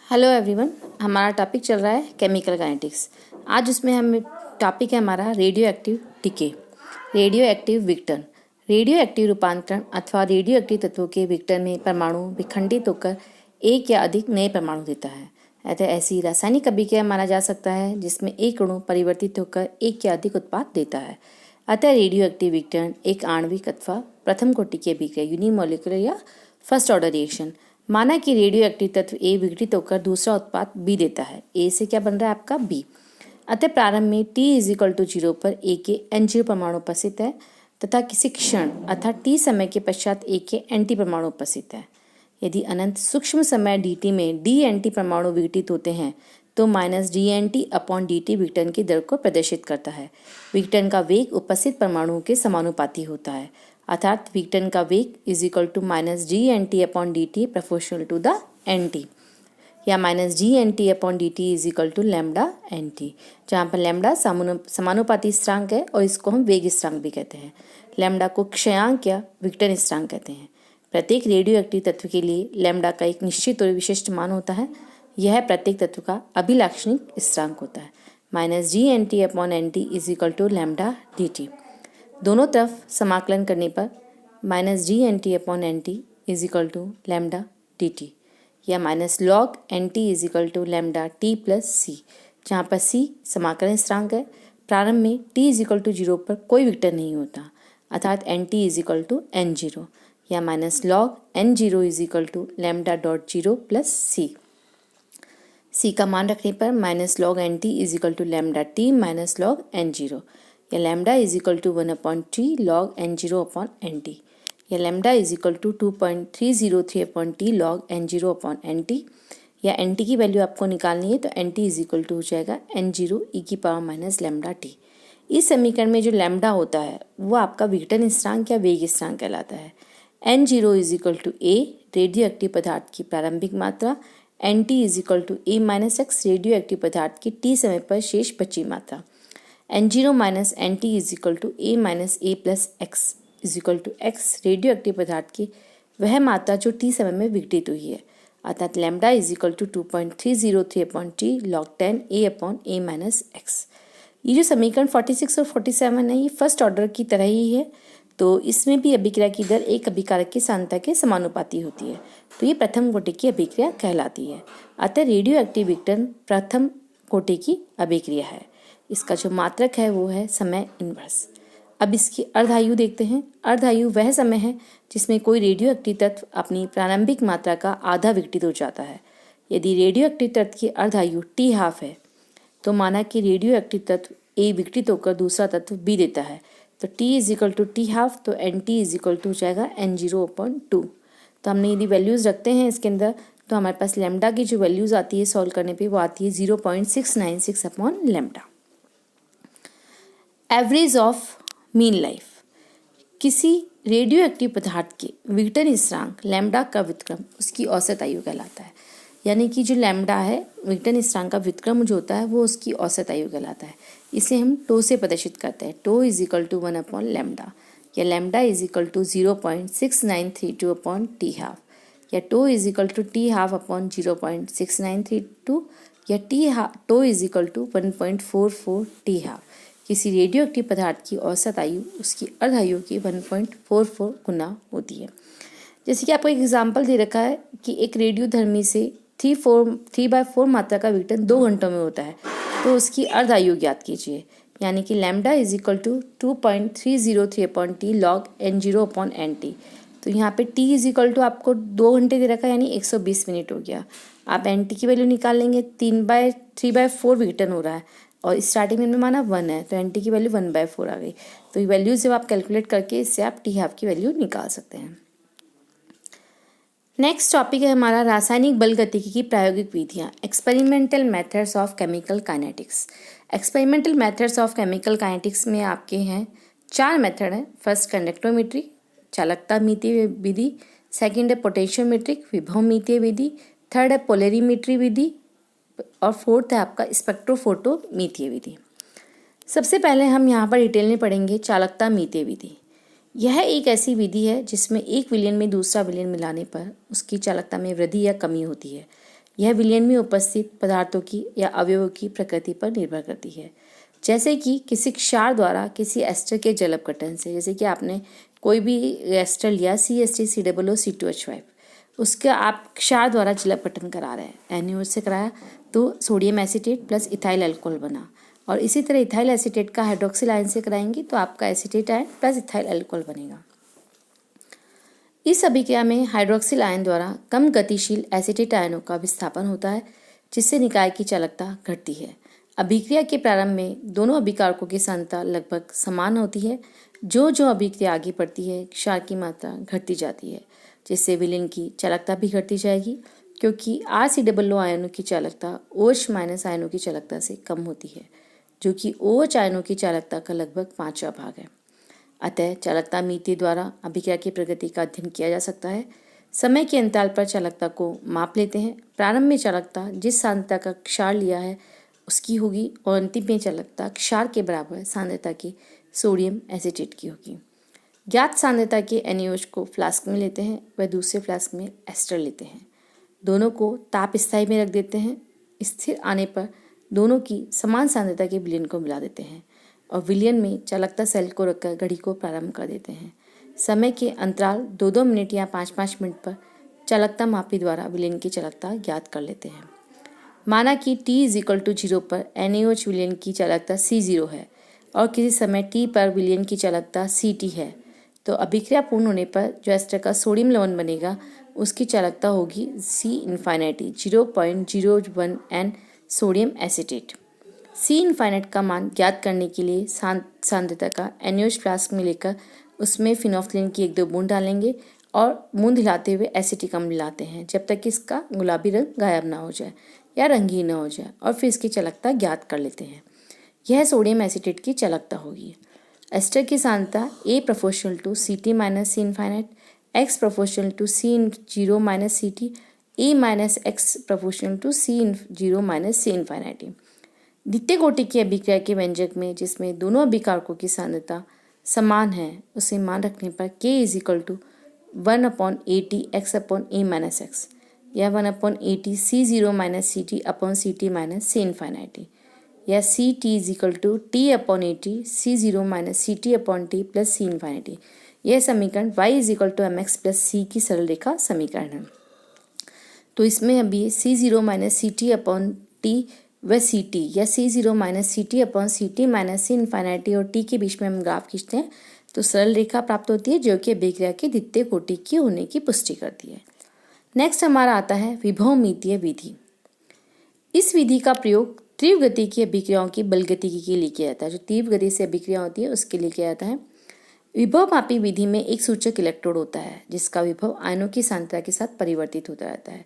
Hello everyone, हमारा topic चल रहा है केमिकल काइनेटिक्स। आज उसमें हम टॉपिक है हमारा radio active decay, radio active विघटन। रेडियो एक्टिव रूपांतरण अथवा रेडियो एक्टिव तत्वों के विघटन में परमाणु विखंडित होकर एक या अधिक नए परमाणु देता है। अतः ऐसी रासायनिक अभिक्रिया माना जा सकता है जिसमें एक अणु परिवर्तित होकर एक या अधिक उत्पाद देता है। अतः रेडियो एक्टिव विघटन एक आणविक अथवा प्रथम कोटि की अभिक्रिया यूनिमोलिकुलर या फर्स्ट ऑर्डर रिएक्शन। माना कि रेडियो एक्टिव तत्व ए विघटित होकर दूसरा उत्पाद बी देता है। ए से क्या बन रहा है आपका बी। अतः प्रारंभ में t = 0 पर ए के N0 परमाणु उपस्थित है तथा किसी क्षण अर्थात t समय के पश्चात ए के Nt परमाणु उपस्थित है। यदि अनंत सूक्ष्म समय dt में dNt परमाणु विघटित होते हैं तो -dNt/dt विघटन की दर को प्रदर्शित करता है। विघटन का वेग उपस्थित परमाणुओं के समानुपाती होता है, अर्थात विघटन का वेग -dNt/dt proportional to the Nt या -dNt/dt λNt, जहाँ पर लैम्डा समानुपाती स्थिरांक है और इसको हम वेग स्थिरांक भी कहते हैं। लैम्डा को क्षयांक या विघटन स्थिरांक कहते हैं। प्रत्येक रेडियो एक्टिव तत्व के लिए लैम्डा का एक निश्चित और विशिष्ट मान होता है। यह प्रत्येक तत्व का अभिलाक्षणिक स्थिरांक होता है। -dNt/nt λdt। दोनों तरफ समाकलन करने पर -dNt/nt λdt या -log Nt λT + c, जहाँ पर c समाकलन स्थिरांक है। प्रारंभ में t = 0 पर कोई विघटन नहीं होता, अर्थात Nt = N0 या -log N0 λ.0 + c। c का मान रखने पर -log Nt λT -log N0 या लैम्डा = 1/t log N0/Nt या लैम्डा = 2.303/t log N0/Nt या Nt की वैल्यू आपको निकालनी है तो Nt = हो जाएगा N0 e⁻ λT। इस समीकरण में जो लैम्डा होता है वो आपका विघटन स्थिरांक या वेग स्थिरांक कहलाता है। N0 = a रेडियो एक्टिव पदार्थ की प्रारंभिक मात्रा, Nt = a-x रेडियो एक्टिव पदार्थ की t समय पर शेष बची मात्रा। N0 - Nt = a-a + x radio active पदार्थ की वह मात्रा जो t समय में विघटित हुई है, अर्थात लैम्डा = 2.303/t log 10 a/a-x। ये जो समीकरण 46 और 47 है ये फर्स्ट ऑर्डर की तरह ही है, तो इसमें भी अभिक्रिया की दर एक अभिकारक की सांद्रता के समानुपाती होती है, तो ये प्रथम कोटि की अभिक्रिया कहलाती है। अतः रेडियो एक्टिव विघटन प्रथम कोटि की अभिक्रिया है। इसका जो मात्रक है वो है समय इन्वर्स। अब इसकी अर्धायु देखते हैं। अर्धायु वह समय है जिसमें कोई रेडियो एक्टिव तत्व अपनी प्रारंभिक मात्रा का आधा विघटित हो जाता है। यदि रेडियो एक्टिव तत्व की अर्धायु t½ है तो माना कि रेडियो एक्टिव तत्व A विघटित होकर दूसरा तत्व B देता है, तो t = t½ तो Nt = हो जाएगा N0/2। तो हमने यदि वैल्यूज़ रखते हैं इसके अंदर तो हमारे पास लैम्डा की जो वैल्यूज़ आती है सॉल्व करने पे वो आती है 0.696/लैम्डा। Average of mean life. किसी रेडियो एक्टिव पदार्थ के विघटन स्थिरांक लैम्डा का व्युत्क्रम उसकी औसत आयु कहलाता है। यानी कि जो लैम्डा है विघटन स्थिरांक का व्युत्क्रम जो होता है वो उसकी औसत आयु कहलाता है। इसे हम टो से प्रदर्शित करते हैं। टो = 1/लैम्डा या लैम्डा = 0.6932/t½ या टो = t½ 0.6932 या टो = 1.44t²। किसी रेडियो एक्टिव पदार्थ की औसत आयु उसकी अर्धायु की 1.44 गुना होती है। जैसे कि आपको एक एग्जाम्पल दे रखा है कि एक रेडियोधर्मी से 3/4 मात्रा का विघटन 2 घंटों में होता है, तो उसकी अर्धायु ज्ञात कीजिए। यानी कि लैम्डा = 2.303/t log N0/Nt। तो यहाँ पे t = आपको 2 घंटे दे रखा है यानी 120 मिनट हो गया। आप Nt की वैल्यू निकाल लेंगे। 3/4 विघटन हो रहा है और स्टार्टिंग में माना 1 है तो Nt की वैल्यू 1/4 आ गई। तो ये वैल्यू जब आप कैलकुलेट करके इससे आप t½ की वैल्यू निकाल सकते हैं। नेक्स्ट टॉपिक है हमारा रासायनिक बल गतिकी की प्रायोगिक विधियाँ, experimental methods of chemical kinetics. Experimental methods of chemical kinetics में आपके हैं 4 मेथड हैं। फर्स्ट कंडक्टोमीट्री चालकता मितीय विधि, सेकंड है पोटेंशियोमेट्रिक विभव मितीय विधि, थर्ड है पोलरीमीट्री विधि और फोर्थ है आपका स्पेक्ट्रोफोटोमीट्री विधि। सबसे पहले हम यहाँ पर डिटेल में पढ़ेंगे चालकता मितीय विधि। यह एक ऐसी विधि है जिसमें एक विलयन में दूसरा विलयन मिलाने पर उसकी चालकता में वृद्धि या कमी होती है। यह विलयन में उपस्थित पदार्थों की या अवयवों की प्रकृति पर निर्भर करती है। जैसे कि किसी क्षार द्वारा किसी एस्टर के जल अपघटन से, जैसे कि आपने कोई भी एस्टर लिया CH3COO2H5, उसका आप क्षार द्वारा जल अपघटन करा रहे हैं, NaOH से कराया तो sodium acetate plus ethyl alcohol बना। और इसी तरह इथाइल एसीटेट का हाइड्रोक्सिल आयन से कराएंगे तो आपका acetate ion plus ethyl alcohol बनेगा। इस अभिक्रिया में हाइड्रोक्सिल आयन द्वारा कम गतिशील एसीटेट आयनों का विस्थापन होता है, जिससे निकाय की चालकता घटती है। अभिक्रिया के प्रारंभ में दोनों अभिकारकों की सांद्रता लगभग समान होती है। जो अभिक्रिया आगे बढ़ती है, क्षार की मात्रा घटती जाती है, जिससे विलयन की चालकता भी घटती जाएगी, क्योंकि RCOO आयनों की चालकता OH- आयनों की चालकता से कम होती है, जो कि OH आयनों की चालकता का लगभग 5वां भाग है। अतः चालकता मिति द्वारा अभिक्रिया की प्रगति का अध्ययन किया जा सकता है। समय के अंतराल पर चालकता को माप लेते हैं। प्रारंभ में चालकता जिस सांद्रता का क्षार लिया है उसकी होगी और अंतिम में चालकता क्षार के बराबर सांद्रता के सोडियम एसीटेट की होगी। ज्ञात सांद्रता के NaOH को फ्लास्क में लेते हैं, वह दूसरे फ्लास्क में एस्टर लेते हैं। दोनों को ताप स्थायी में रख देते हैं। स्थिर आने पर दोनों की समान सांद्रता के विलयन को मिला देते हैं और विलयन में चालकता सेल को रखकर घड़ी को प्रारंभ कर देते हैं। समय के अंतराल 2-2 मिनट या 5-5 मिनट पर चालकता मापी द्वारा विलयन की चालकता ज्ञात कर लेते हैं। माना कि t=0 पर NaOH विलयन की चालकता C0 है और किसी समय t पर विलयन की चालकता Ct है, तो अभिक्रिया पूर्ण होने पर जो एस्टर का सोडियम लवण बनेगा उसकी चालकता होगी C∞, 0.01 N sodium acetate. C∞ का मान ज्ञात करने के लिए सांद्रता का NaOH फ्लास्क में लेकर उसमें फिनोल्फ्थालीन की 1-2 बूंद डालेंगे और बूंद हिलाते हुए एसिटिक अम्ल मिलाते हैं जब तक कि इसका गुलाबी रंग गायब ना हो जाए या रंगीन न हो जाए, और फिर इसकी चालकता ज्ञात कर लेते हैं। यह सोडियम एसीटेट की चालकता होगी। एस्टर की सांद्रता A∝ X∝ C∞, A-X∝ द्वितीय कोटि की अभिक्रिया के व्यंजक में जिसमें दोनों अभिकारकों की सांद्रता समान है, उसे मान रखने पर K=1/80 X/A-X या 1/80 C0-CT/CT या CT=T/80 C0-CT/T + C∞। यह समीकरण y=mx+c की सरल रेखा समीकरण है। तो इसमें अभी C0-CT/T व CT या C0-CT/CT-C∞ और T के बीच में हम ग्राफ खींचते हैं तो सरल रेखा प्राप्त होती है, जो कि अभिक्रिया की द्वितीय कोटि की होने की पुष्टि करती है। नेक्स्ट हमारा आता है विभवमितीय विधि। इस विधि का प्रयोग तीव्र गति की अभिक्रियाओं की बल गतिकी के लिए किया जाता है। जो तीव्र गति से अभिक्रिया होती है उसके लिए किया जाता है। विभवमापी विधि में एक सूचक इलेक्ट्रोड होता है जिसका विभव आयनों की सांद्रता के साथ परिवर्तित होता रहता है।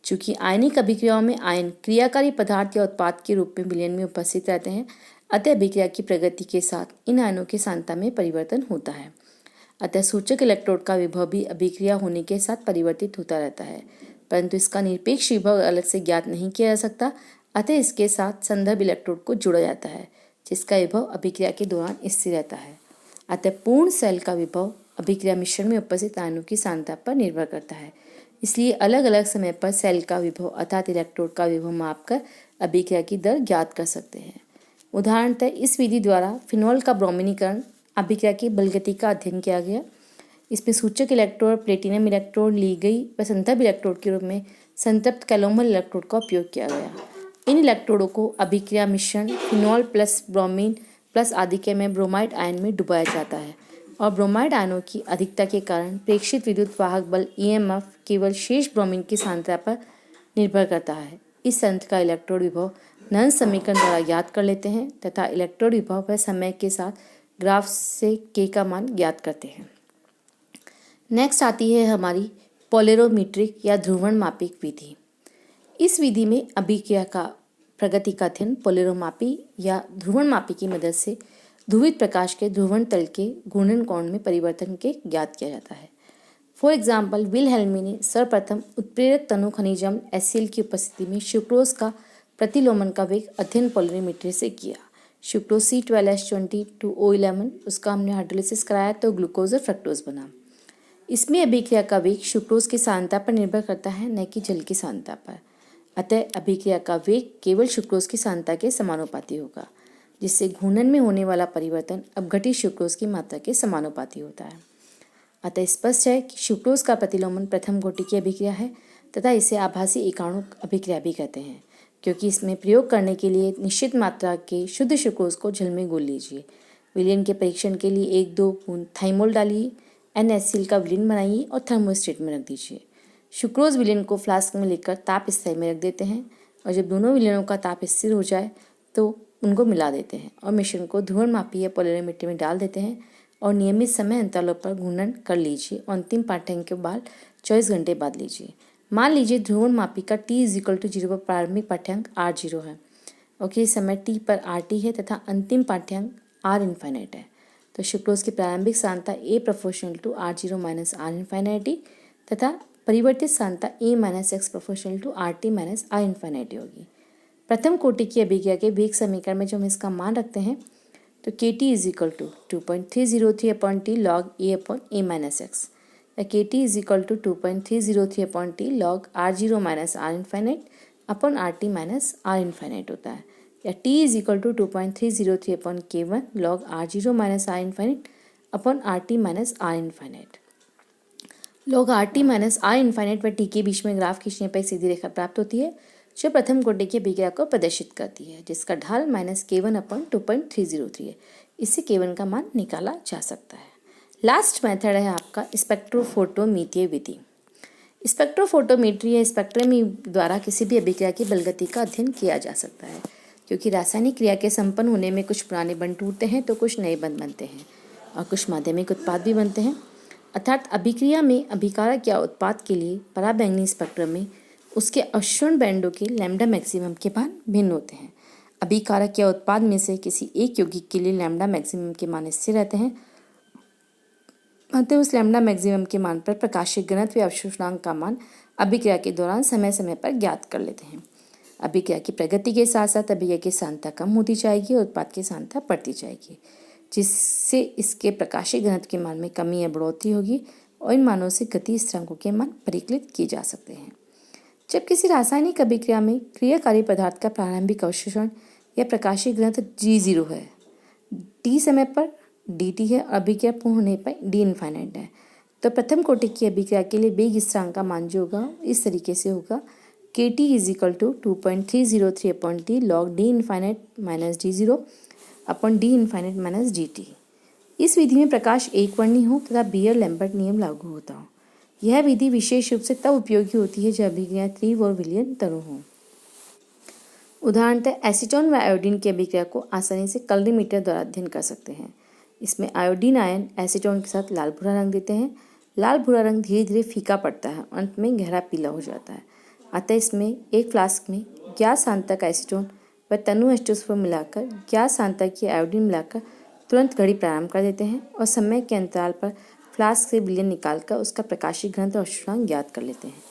चूंकि आयनिक अभिक्रियाओं में आयन क्रियाकारी पदार्थ या उत्पाद के रूप में विलयन में उपस्थित रहते हैं, अतः अभिक्रिया की प्रगति के साथ इन आयनों की सांद्रता में परिवर्तन होता है। अतः सूचक इलेक्ट्रोड का विभव भी अभिक्रिया होने के साथ परिवर्तित होता रहता है, परंतु इसका निरपेक्ष विभव अलग से ज्ञात नहीं किया जा सकता। अतः इसके साथ संदर्भ इलेक्ट्रोड को जोड़ा जाता है जिसका विभव अभिक्रिया के दौरान स्थिर रहता है। अतः पूर्ण सेल का विभव अभिक्रिया मिश्रण में उपस्थित आयनों की सांद्रता पर निर्भर करता है। इसलिए अलग अलग समय पर सेल का विभव अर्थात इलेक्ट्रोड का विभव मापकर अभिक्रिया की दर ज्ञात कर सकते हैं। उदाहरणतः इस विधि द्वारा फिनॉल का ब्रोमीनीकरण अभिक्रिया की बलगति का अध्ययन किया गया। इसमें सूचक इलेक्ट्रोड प्लेटिनम इलेक्ट्रोड ली गई व संदर्भ इलेक्ट्रोड के रूप में संतृप्त कैलोमल इलेक्ट्रोड का उपयोग किया गया। इन इलेक्ट्रोडों को अभिक्रिया मिश्रण फिनॉल प्लस ब्रोमीन प्लस आदिके में ब्रोमाइड आयन में डुबाया जाता है और ब्रोमाइड आयनों की अधिकता के कारण प्रेक्षित विद्युत वाहक बल EMF केवल शेष ब्रोमीन की सांद्रता पर निर्भर करता है। इस तंत्र का इलेक्ट्रोड विभव नन समीकरण द्वारा ज्ञात कर लेते हैं तथा इलेक्ट्रोड विभव व समय के साथ ग्राफ से K का मान ज्ञात करते हैं। नेक्स्ट आती है हमारी पोलेरोमीट्रिक या ध्रुवण मापिक विधि। इस विधि में अभिक्रिया का प्रगति का अध्ययन पोलेरोमापी या ध्रुवण मापी की मदद से ध्रुवित प्रकाश के ध्रुवण तल के घूर्णन कोण में परिवर्तन के ज्ञात किया जाता है। फॉर एग्जाम्पल विल्हेल्मी ने सर्वप्रथम उत्प्रेरक तनु खनिज अम्ल HCl की उपस्थिति में सुक्रोज का प्रतिलोमन का वेग अध्ययन पोलेरोमीट्री से किया। सुक्रोज C12H22O11 उसका हमने हाइड्रोलिसिस कराया तो ग्लूकोज और फ्रक्टोज बना। इसमें अभिक्रिया का वेग सुक्रोज की सांद्रता पर निर्भर करता है, न कि जल की सांद्रता पर। अतः अभिक्रिया का वेग केवल सुक्रोज की सांद्रता के समानुपाती होगा, जिससे घूर्णन में होने वाला परिवर्तन अपघटित सुक्रोज की मात्रा के समानुपाती होता है। अतः स्पष्ट है कि सुक्रोज का प्रतिलोमन प्रथम कोटि की अभिक्रिया है तथा इसे आभासी एकाणुक अभिक्रिया भी कहते हैं, क्योंकि इसमें प्रयोग करने के लिए निश्चित मात्रा के शुद्ध सुक्रोज को जल में घोल लीजिए। विलयन के परीक्षण के लिए 1-2 बूंद थाइमोल डालिए, NaCl का विलयन बनाइए और थर्मोस्टेट में रख दीजिए। सुक्रोज विलयन को फ्लास्क में लेकर ताप स्थिति में रख देते हैं और जब दोनों विलयनों का ताप स्थिर हो जाए तो उनको मिला देते हैं और मिश्रण को ध्रुवणमापी या पोलरिमीटर में डाल देते हैं और नियमित समय अंतरालों पर घूर्णन कर लीजिए और अंतिम पाठ्यांक के बाद 24 घंटे बाद लीजिए। मान लीजिए ध्रुवणमापी का t=0 पर प्रारंभिक पाठ्यांक R0 है और किसी समय t पर RT है तथा अंतिम पाठ्यांक R इन्फाइनाइट है, तो सुक्रोज की प्रारंभिक सांद्रता A∝R0 R इन्फाइनाइटी तथा परिवर्तित सांद्रता A-x∝RT R इन्फाइनाइटी होगी। प्रथम कोटि की अभिक्रिया के वेग समीकरण में जो हम इसका मान रखते हैं तो kT=2.303/T log A/A-x या kT=2.303/T log R0 R infinite RT R infinite होता है, या T=2.303/K1 log R0 R infinite RT R infinite. log RT R infinite व T के बीच में ग्राफ खींचने पर एक सीधी रेखा प्राप्त होती है जो प्रथम कोटि की अभिक्रिया को प्रदर्शित करती है, जिसका ढाल -K1/2.303 है। इससे K1 का मान निकाला जा सकता है। लास्ट मेथड है आपका स्पेक्ट्रोफोटोमीट्री विधि। स्पेक्ट्रोफोटोमीट्री या स्पेक्ट्रमी द्वारा किसी भी अभिक्रिया की बलगति का अध्ययन किया जा सकता है, क्योंकि रासायनिक क्रिया के संपन्न होने में कुछ पुराने बंध टूटते हैं तो कुछ नए बंध बनते हैं और कुछ माध्यमिक उत्पाद भी बनते हैं। अर्थात अभिक्रिया में अभिकारक या उत्पाद के लिए पराबैंगनी स्पेक्ट्रम में उसके अवशोषण बैंडों के लैम्डा मैक्सिमम के मान भिन्न होते हैं। अभिकारक या उत्पाद में से किसी एक यौगिक के लिए लैम्डा मैक्सिमम के मान स्थिर रहते हैं, अतः उस लैम्डा मैक्सिमम के मान पर प्रकाशिक घनत्व या अवशोषणांक का मान अभिक्रिया के दौरान समय समय पर ज्ञात कर लेते हैं। अभिक्रिया की प्रगति के साथ साथ अभिक्रिया की सांद्रता कम होती जाएगी और उत्पाद की सांद्रता बढ़ती जाएगी, जिससे इसके प्रकाशिक घनत्व के मान में कमी या बढ़ोतरी होगी और इन मानों से गति स्थिरांकों के मान परिकलित किए जा सकते हैं। जब किसी रासायनिक अभिक्रिया में क्रियाकारी पदार्थ का प्रारंभिक अवशोषण या प्रकाशिक घनत्व G0 है, T समय पर dt है और अभिक्रिया पूर्ण होने पर D इन्फाइनाइट है, तो प्रथम कोटि की अभिक्रिया के लिए वेग स्थिरांक का मान जो होगा इस तरीके से होगा kT=2.303/T log D infinite -D0 D infinite -dt। इस विधि में प्रकाश एकवर्णी हो तथा बियर लैम्बर्ट नियम लागू होता हो। यह विधि विशेष रूप से तब उपयोगी होती है जब अभिक्रिया तीव्र और विलयन तनु हो। उदाहरणतः एसीटोन व आयोडीन की अभिक्रिया को आसानी से कैलोरीमीटर द्वारा अध्ययन कर सकते हैं। इसमें आयोडीन आयन एसीटोन के साथ लाल भूरा रंग देते हैं। लाल भूरा रंग धीरे धीरे फीका पड़ता है, अंत में गहरा पीला हो जाता है। अतः इसमें एक फ्लास्क में ज्ञात सांद्रता का एसीटोन व तनु H2SO4 मिलाकर ज्ञात सांद्रता की आयोडीन मिलाकर तुरंत घड़ी प्रारंभ कर देते हैं और समय के अंतराल पर फ्लास्क से विलयन निकालकर उसका प्रकाशिक घनत्व और अवशोषणांक ज्ञात कर लेते हैं।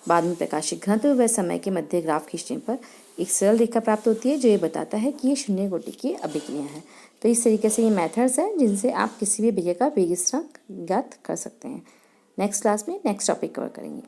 बाद में प्रकाशिक घनत्व व समय के मध्य ग्राफ खींचने पर एक सरल रेखा प्राप्त होती है जो ये बताता है कि ये शून्य कोटि की अभिक्रिया है। तो इस तरीके से ये मेथड्स हैं जिनसे आप किसी भी अभिक्रिया का वेग स्थिरांक ज्ञात कर सकते हैं। नेक्स्ट क्लास में नेक्स्ट टॉपिक कवर करेंगे।